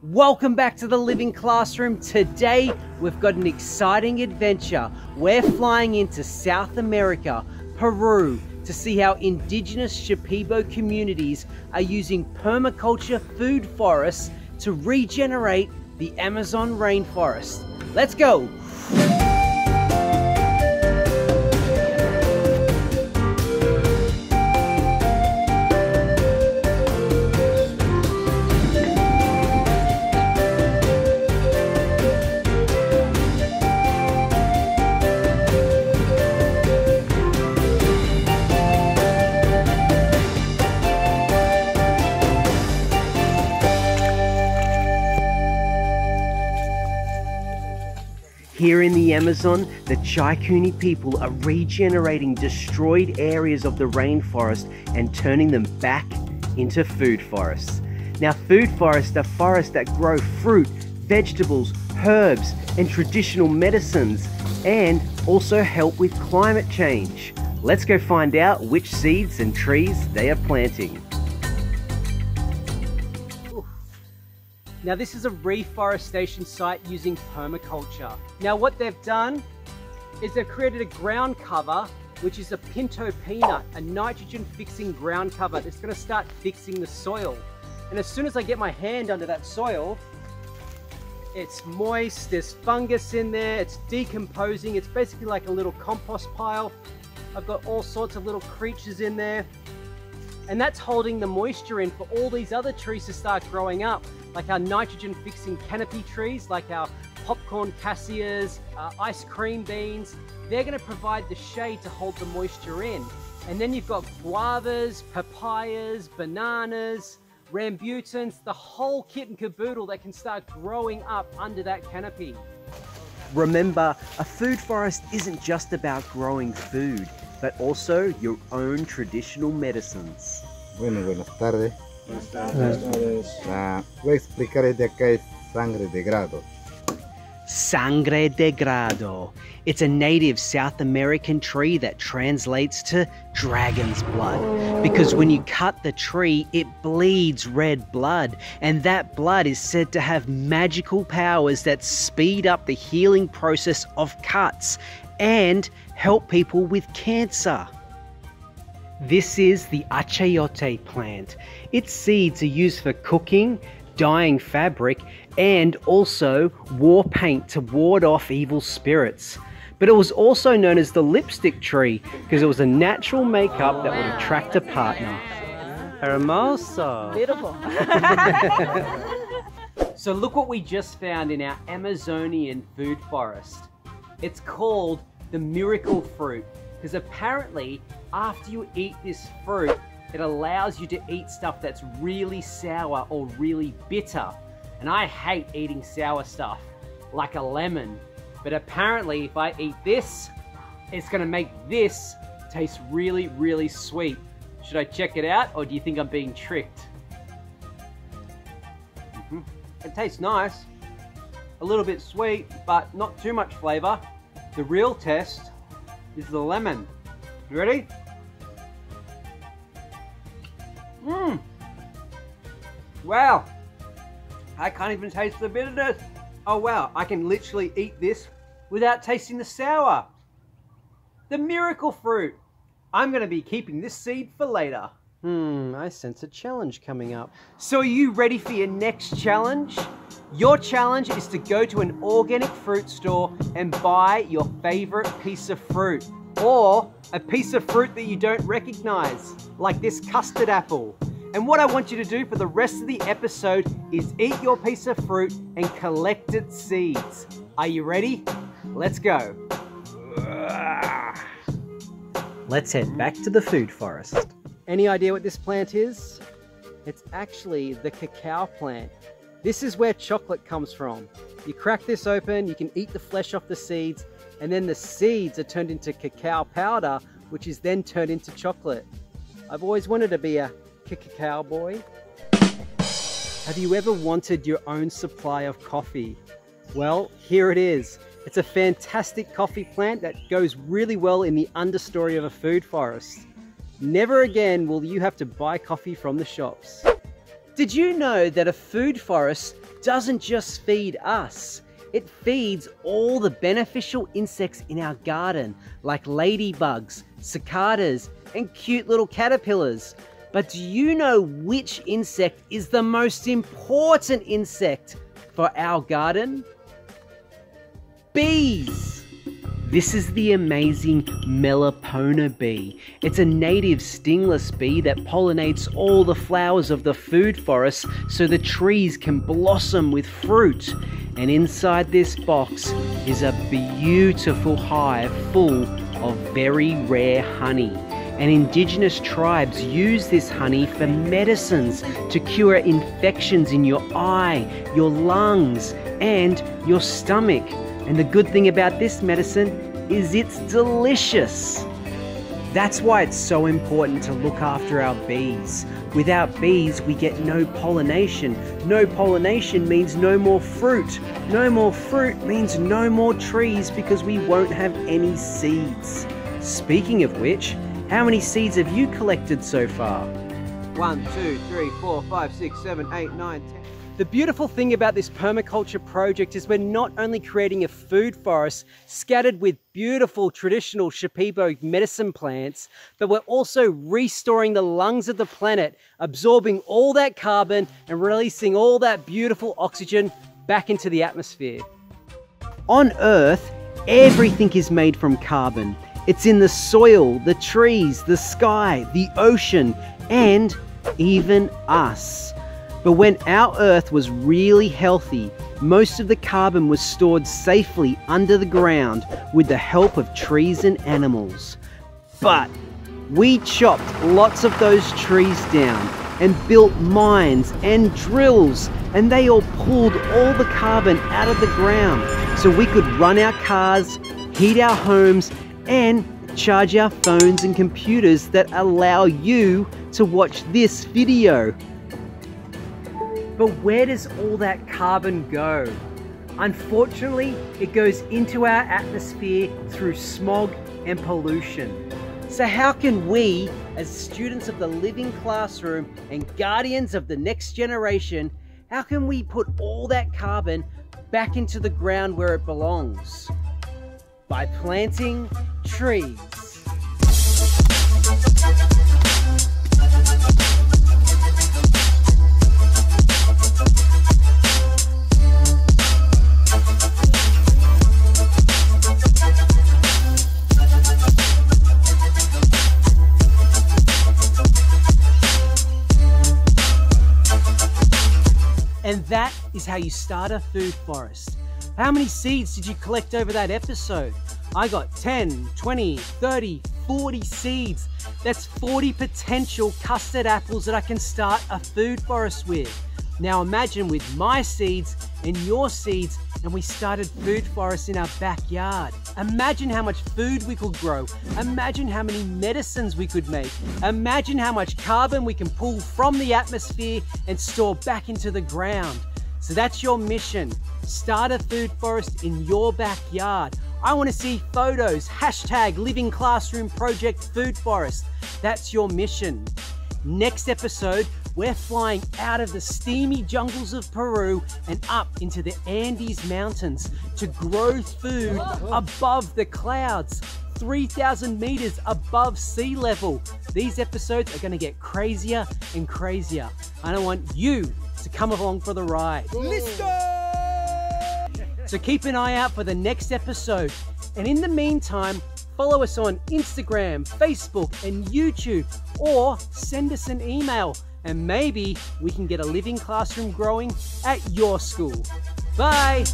Welcome back to the Living Classroom. Today we've got an exciting adventure. We're flying into South America, Peru, to see how indigenous Shipibo communities are using permaculture food forests to regenerate the Amazon rainforest. Let's go! Here in the Amazon, the Chaikuni people are regenerating destroyed areas of the rainforest and turning them back into food forests. Now, food forests are forests that grow fruit, vegetables, herbs, and traditional medicines, and also help with climate change. Let's go find out which seeds and trees they are planting. Now this is a reforestation site using permaculture. Now what they've done is they've created a ground cover, which is a pinto peanut, a nitrogen fixing ground cover that's gonna start fixing the soil. And as soon as I get my hand under that soil, it's moist, there's fungus in there, it's decomposing, it's basically like a little compost pile. I've got all sorts of little creatures in there. And that's holding the moisture in for all these other trees to start growing up, like our nitrogen fixing canopy trees, like our popcorn cassias, ice cream beans. They're gonna provide the shade to hold the moisture in. And then you've got guavas, papayas, bananas, rambutans, the whole kit and caboodle that can start growing up under that canopy. Remember, a food forest isn't just about growing food, but also your own traditional medicines. Buenas tardes. Buenas tardes. Voy a explicar de acá es sangre de grado. Sangre de grado. It's a native South American tree that translates to dragon's blood. Because when you cut the tree, it bleeds red blood. And that blood is said to have magical powers that speed up the healing process of cuts and help people with cancer. This is the achayote plant. Its seeds are used for cooking, dyeing fabric, and also war paint to ward off evil spirits. But it was also known as the lipstick tree because it was a natural makeup that would attract a partner. Hermoso. Beautiful. So look what we just found in our Amazonian food forest. It's called the miracle fruit because apparently after you eat this fruit, it allows you to eat stuff that's really sour or really bitter. And I hate eating sour stuff, like a lemon. But apparently if I eat this, it's gonna make this taste really, really sweet. Should I check it out, or do you think I'm being tricked? It tastes nice. A little bit sweet, but not too much flavor. The real test is the lemon. You ready? Wow, I can't even taste the bitterness. Oh wow, I can literally eat this without tasting the sour. The miracle fruit. I'm gonna be keeping this seed for later. I sense a challenge coming up. So are you ready for your next challenge? Your challenge is to go to an organic fruit store and buy your favorite piece of fruit, or a piece of fruit that you don't recognize, like this custard apple. And what I want you to do for the rest of the episode is eat your piece of fruit and collect its seeds. Are you ready? Let's go. Let's head back to the food forest. Any idea what this plant is? It's actually the cacao plant. This is where chocolate comes from. You crack this open, you can eat the flesh off the seeds, and then the seeds are turned into cacao powder, which is then turned into chocolate. I've always wanted to be a cacao boy. Have you ever wanted your own supply of coffee? Well, here it is. It's a fantastic coffee plant that goes really well in the understory of a food forest. Never again will you have to buy coffee from the shops. Did you know that a food forest doesn't just feed us? It feeds all the beneficial insects in our garden, like ladybugs, cicadas, and cute little caterpillars. But do you know which insect is the most important insect for our garden? Bees! This is the amazing Melipona bee. It's a native stingless bee that pollinates all the flowers of the food forest so the trees can blossom with fruit. And inside this box is a beautiful hive full of very rare honey. And indigenous tribes use this honey for medicines to cure infections in your eye, your lungs, and your stomach. And the good thing about this medicine is it's delicious. That's why it's so important to look after our bees. Without bees, we get no pollination. No pollination means no more fruit. No more fruit means no more trees because we won't have any seeds. Speaking of which, how many seeds have you collected so far? 1, 2, 3, 4, 5, 6, 7, 8, 9, 10. The beautiful thing about this permaculture project is we're not only creating a food forest scattered with beautiful traditional Shipibo medicine plants, but we're also restoring the lungs of the planet, absorbing all that carbon and releasing all that beautiful oxygen back into the atmosphere. On Earth, everything is made from carbon. It's in the soil, the trees, the sky, the ocean, and even us. But when our Earth was really healthy, most of the carbon was stored safely under the ground with the help of trees and animals. But we chopped lots of those trees down and built mines and drills, and they all pulled all the carbon out of the ground so we could run our cars, heat our homes, and charge our phones and computers that allow you to watch this video. But where does all that carbon go? Unfortunately, it goes into our atmosphere through smog and pollution. So how can we, as students of the living classroom and guardians of the next generation, how can we put all that carbon back into the ground where it belongs? By planting trees. And that is how you start a food forest. How many seeds did you collect over that episode? I got 10, 20, 30, 40 seeds. That's 40 potential custard apples that I can start a food forest with. Now imagine with my seeds and your seeds, and we started food forests in our backyard. Imagine how much food we could grow. Imagine how many medicines we could make. Imagine how much carbon we can pull from the atmosphere and store back into the ground. So that's your mission. Start a food forest in your backyard. I want to see photos, hashtag Living Classroom Project Food Forest. That's your mission. Next episode, we're flying out of the steamy jungles of Peru and up into the Andes Mountains to grow food above the clouds, 3,000 meters above sea level. These episodes are going to get crazier and crazier. And I want you to come along for the ride. Let's go! So keep an eye out for the next episode. And in the meantime, follow us on Instagram, Facebook, and YouTube, or send us an email, and maybe we can get a living classroom growing at your school. Bye!